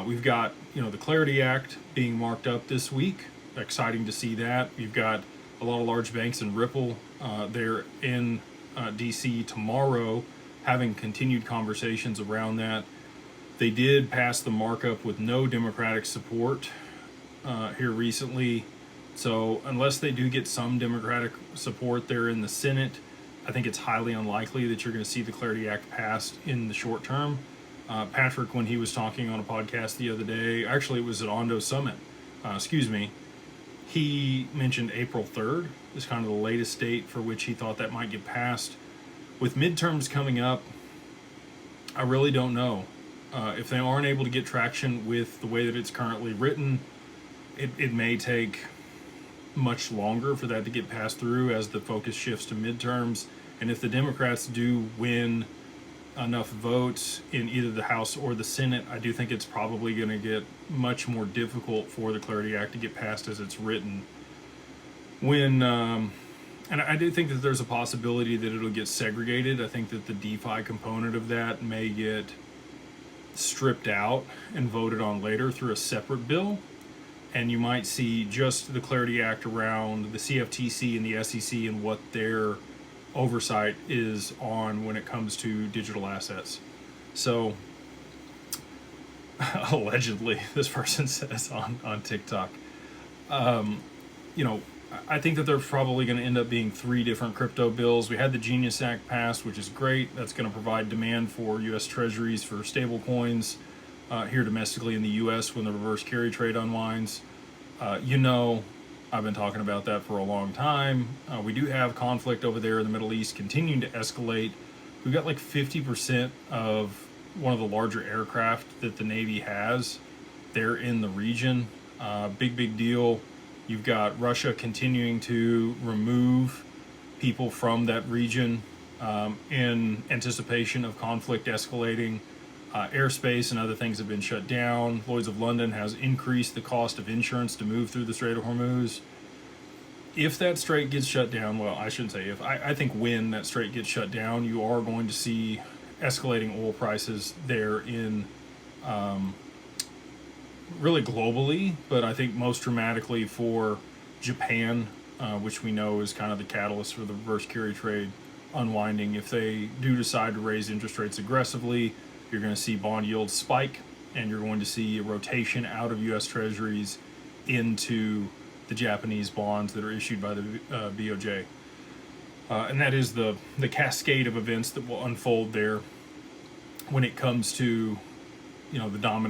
We've got, the Clarity Act being marked up this week. Exciting to see that. We've got a lot of large banks and Ripple there in DC tomorrow having continued conversations around that. They did pass the markup with no Democratic support here recently. So unless they do get some Democratic support there in the Senate, I think it's highly unlikely that you're going to see the Clarity Act passed in the short term. Patrick, when he was talking on a podcast the other day, actually it was at Ondo Summit, he mentioned April 3rd is kind of the latest date for which he thought that might get passed. With midterms coming up, I really don't know. If they aren't able to get traction with the way that it's currently written, it may take much longer for that to get passed through as the focus shifts to midterms. And if the Democrats do win enough votes in either the House or the Senate, I do think it's probably going to get much more difficult for the Clarity Act to get passed as it's written. And I do think that there's a possibility that it'll get segregated. I think that the DeFi component of that may get stripped out and voted on later through a separate bill. And you might see just the Clarity Act around the CFTC and the SEC and what their oversight is on when it comes to digital assets. So, allegedly, this person says on TikTok, I think that there's probably going to end up being 3 different crypto bills. We had the Genius Act passed, which is great. That's going to provide demand for U.S. Treasuries for stable coins here domestically in the U.S. when the reverse carry trade unwinds. I've been talking about that for a long time. We do have conflict over there in the Middle East continuing to escalate. We've got like 50% of one of the larger aircraft that the Navy has there in the region. Big deal. You've got Russia continuing to remove people from that region in anticipation of conflict escalating. Airspace and other things have been shut down. Lloyd's of London has increased the cost of insurance to move through the Strait of Hormuz. If that strait gets shut down, well, I shouldn't say if, I think when that strait gets shut down, you are going to see escalating oil prices there in really globally, but I think most dramatically for Japan, which we know is kind of the catalyst for the reverse carry trade unwinding. If they do decide to raise interest rates aggressively, you're going to see bond yields spike, and you're going to see a rotation out of U.S. Treasuries into the Japanese bonds that are issued by the BOJ. And that is the cascade of events that will unfold there when it comes to, the domino